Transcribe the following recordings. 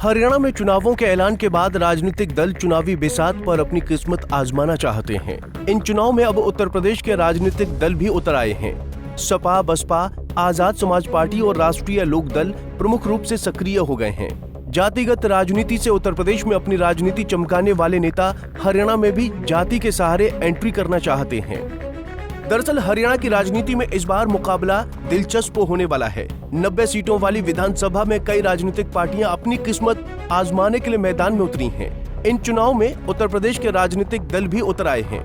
हरियाणा में चुनावों के ऐलान के बाद राजनीतिक दल चुनावी बिसात पर अपनी किस्मत आजमाना चाहते हैं। इन चुनाव में अब उत्तर प्रदेश के राजनीतिक दल भी उतर आए हैं। सपा, बसपा, आजाद समाज पार्टी और राष्ट्रीय लोक दल प्रमुख रूप से सक्रिय हो गए हैं। जातिगत राजनीति से उत्तर प्रदेश में अपनी राजनीति चमकाने वाले नेता हरियाणा में भी जाति के सहारे एंट्री करना चाहते हैं। दरअसल हरियाणा की राजनीति में इस बार मुकाबला दिलचस्प होने वाला है। 90 सीटों वाली विधानसभा में कई राजनीतिक पार्टियां अपनी किस्मत आजमाने के लिए मैदान में उतरी हैं। इन चुनाव में उत्तर प्रदेश के राजनीतिक दल भी उतर आए हैं।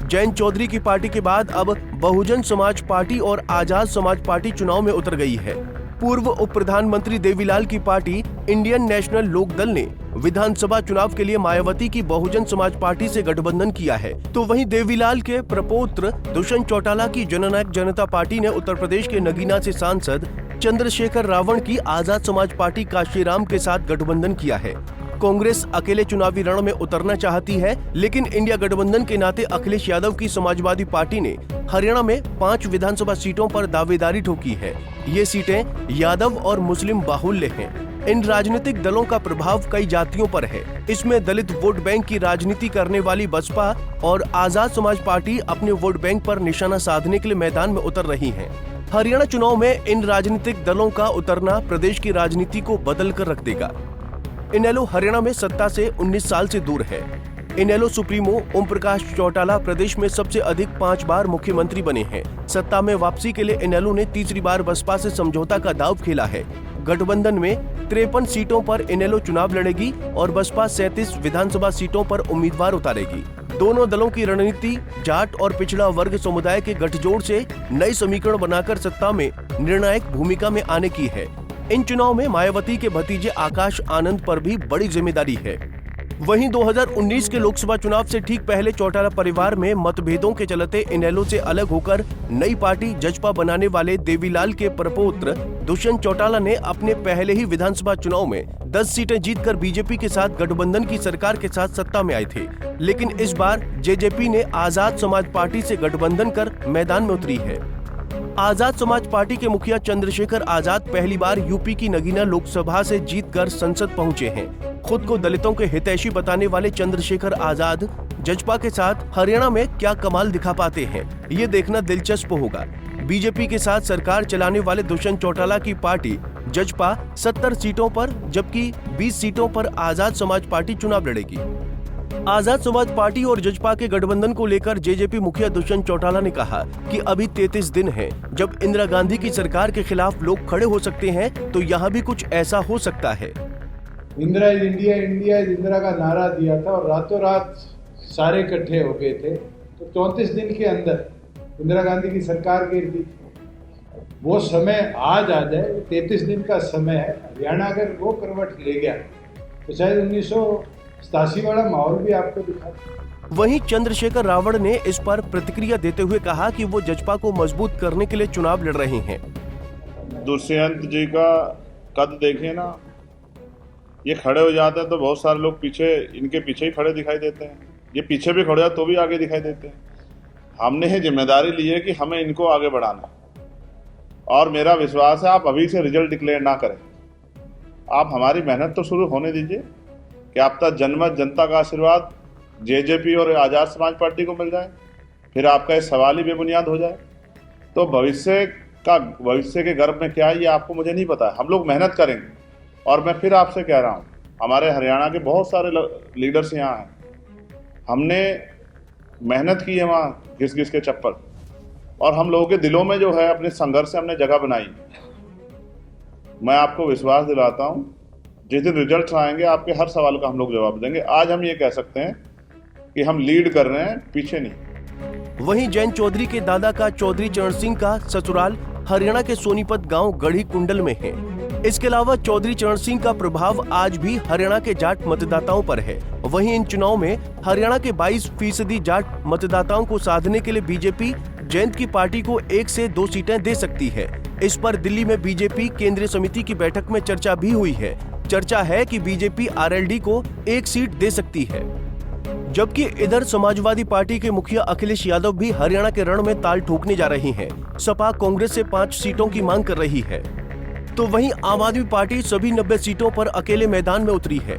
जयंत चौधरी की पार्टी के बाद अब बहुजन समाज पार्टी और आजाद समाज पार्टी चुनाव में उतर गई है। पूर्व उप प्रधानमंत्री देवीलाल की पार्टी इंडियन नेशनल लोक दल ने विधानसभा चुनाव के लिए मायावती की बहुजन समाज पार्टी से गठबंधन किया है, तो वहीं देवीलाल के प्रपौत्र दुष्यंत चौटाला की जननायक जनता पार्टी ने उत्तर प्रदेश के नगीना से सांसद चंद्रशेखर रावण की आजाद समाज पार्टी काशीराम के साथ गठबंधन किया है। कांग्रेस अकेले चुनावी रण में उतरना चाहती है, लेकिन इंडिया गठबंधन के नाते अखिलेश यादव की समाजवादी पार्टी ने हरियाणा में 5 विधानसभा सीटों पर दावेदारी ठोकी है। ये सीटें यादव और मुस्लिम बाहुल्य हैं। इन राजनीतिक दलों का प्रभाव कई जातियों पर है। इसमें दलित वोट बैंक की राजनीति करने वाली बसपा और आजाद समाज पार्टी अपने वोट बैंक पर निशाना साधने के लिए मैदान में उतर रही हैं। हरियाणा चुनाव में इन राजनीतिक दलों का उतरना प्रदेश की राजनीति को बदल कर रख देगा। इनेलो हरियाणा में सत्ता से 19 साल से दूर है। इनेलो सुप्रीमो ओम प्रकाश चौटाला प्रदेश में सबसे अधिक 5 बार मुख्यमंत्री बने हैं। सत्ता में वापसी के लिए इनेलो ने तीसरी बार बसपा से समझौता का दांव खेला है। गठबंधन में 53 सीटों पर इनेलो चुनाव लड़ेगी और बसपा 37 विधानसभा सीटों पर उम्मीदवार उतारेगी। दोनों दलों की रणनीति जाट और पिछड़ा वर्ग समुदाय के गठजोड़ से नए समीकरण बनाकर सत्ता में निर्णायक भूमिका में आने की है। इन चुनाव में मायावती के भतीजे आकाश आनंद पर भी बड़ी जिम्मेदारी है। वहीं 2019 के लोकसभा चुनाव से ठीक पहले चौटाला परिवार में मतभेदों के चलते इनेलो से अलग होकर नई पार्टी जजपा बनाने वाले देवीलाल के प्रपौत्र दुष्यंत चौटाला ने अपने पहले ही विधानसभा चुनाव में 10 सीटें जीतकर बीजेपी के साथ गठबंधन की सरकार के साथ सत्ता में आए थे। लेकिन इस बार जेजेपी ने आजाद समाज पार्टी से गठबंधन कर मैदान में उतरी है। आजाद समाज पार्टी के मुखिया चंद्रशेखर आजाद पहली बार यूपी की नगीना लोकसभा से जीतकर संसद पहुंचे हैं। खुद को दलितों के हितैषी बताने वाले चंद्रशेखर आजाद जजपा के साथ हरियाणा में क्या कमाल दिखा पाते हैं, ये देखना दिलचस्प होगा। बीजेपी के साथ सरकार चलाने वाले दुष्यंत चौटाला की पार्टी जजपा 70 सीटों पर जबकि 20 सीटों पर आजाद समाज पार्टी चुनाव लड़ेगी। आजाद समाज पार्टी और जजपा के गठबंधन को लेकर जेजेपी मुखिया दुष्यंत चौटाला ने कहा कि अभी 33 दिन हैं जब इंदिरा गांधी की सरकार के खिलाफ लोग खड़े हो सकते हैं, तो यहाँ भी कुछ ऐसा हो सकता है। Indira is India, India is Indira का नारा दिया था और रातों रात सारे इकट्ठे हो गए थे। तो 34 दिन के अंदर इंदिरा गांधी की सरकार गिर गई। वो समय आज आ जाए, 33 दिन का समय है। हरियाणा अगर वो करवट ले गया तो शायद 1987 वाला माहौल भी आपको दिखा। वहीं चंद्रशेखर रावण ने इस पर प्रतिक्रिया देते हुए कहा कि वो जजपा को मजबूत करने के लिए चुनाव लड़ रहे हैं। दुष्यंत जी का कद देखे ना, ये खड़े हो जाते हैं तो बहुत सारे लोग पीछे इनके पीछे ही खड़े दिखाई देते हैं। ये पीछे भी खड़े हो तो भी आगे दिखाई देते हैं। हमने ये जिम्मेदारी ली है कि हमें इनको आगे बढ़ाना, और मेरा विश्वास है आप अभी से रिजल्ट डिक्लेयर ना करें। आप हमारी मेहनत तो शुरू होने दीजिए कि आपका जनमत, जनता का आशीर्वाद जेजेपी और आजाद समाज पार्टी को मिल जाए, फिर आपका ये सवाल ही बेबुनियाद हो जाए। तो भविष्य के गर्भ में क्या है ये आपको मुझे नहीं पता है। हम लोग मेहनत करेंगे, और मैं फिर आपसे कह रहा हूँ हमारे हरियाणा के बहुत सारे लीडर्स यहाँ हैं। हमने मेहनत की है वहाँ घिस घिस के चप्पल, और हम लोगों के दिलों में जो है अपने संघर्ष से हमने जगह बनाई। मैं आपको विश्वास दिलाता हूँ जिस दिन रिजल्ट आएंगे आपके हर सवाल का हम लोग जवाब देंगे। आज हम ये कह सकते हैं कि हम लीड कर रहे हैं, पीछे नहीं। वहीं जयंत चौधरी के दादा का चौधरी चरण सिंह का ससुराल हरियाणा के सोनीपत गांव गढ़ी कुंडल में है। इसके अलावा चौधरी चरण सिंह का प्रभाव आज भी हरियाणा के जाट मतदाताओं पर है। वहीं इन चुनाव में हरियाणा के 22% जाट मतदाताओं को साधने के लिए बीजेपी जयंत की पार्टी को 1 से 2 सीटें दे सकती है। इस पर दिल्ली में बीजेपी केंद्रीय समिति की बैठक में चर्चा भी हुई है। चर्चा है कि बीजेपी आरएलडी को 1 सीट दे सकती है, जबकि इधर समाजवादी पार्टी के मुखिया अखिलेश यादव भी हरियाणा के रण में ताल ठोकने जा रहे हैं। सपा कांग्रेस से 5 सीटों की मांग कर रही है। तो वहीं आम आदमी पार्टी सभी 90 सीटों पर अकेले मैदान में उतरी है।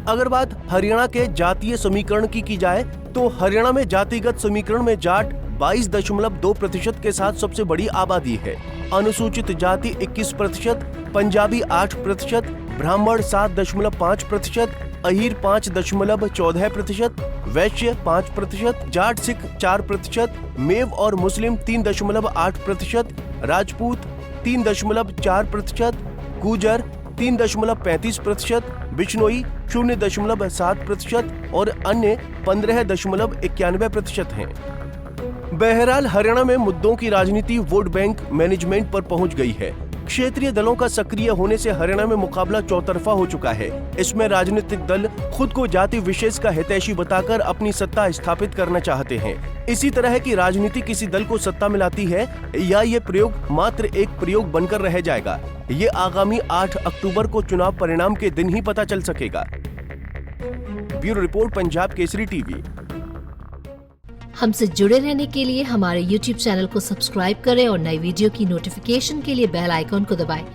अगर बात हरियाणा के जातीय समीकरण की जाए तो हरियाणा में जातिगत समीकरण में जाट 22.2% के साथ सबसे बड़ी आबादी है। अनुसूचित जाति 21%, पंजाबी 8%, ब्राह्मण 7.5%, अहीर 5.14%, वैश्य 5%, जाट सिख 4%, मेव और मुस्लिम 3.8%, राजपूत 3.4%, गुर्जर 3.35%, बिश्नोई 0.7% और अन्य 15.91% हैं। बहरहाल हरियाणा में मुद्दों की राजनीति वोट बैंक मैनेजमेंट पर पहुंच गई है। क्षेत्रीय दलों का सक्रिय होने से हरियाणा में मुकाबला चौतरफा हो चुका है। इसमें राजनीतिक दल खुद को जाति विशेष का हितैषी बताकर अपनी सत्ता स्थापित करना चाहते हैं। इसी तरह की राजनीति किसी दल को सत्ता में लाती है या ये प्रयोग मात्र एक प्रयोग बनकर रह जाएगा, ये आगामी 8 अक्टूबर को चुनाव परिणाम के दिन ही पता चल सकेगा। Bureau report, Punjab Kesari TV. हमसे जुड़े रहने के लिए हमारे YouTube चैनल को सब्सक्राइब करें और नई वीडियो की नोटिफिकेशन के लिए बेल आइकॉन को दबाएं।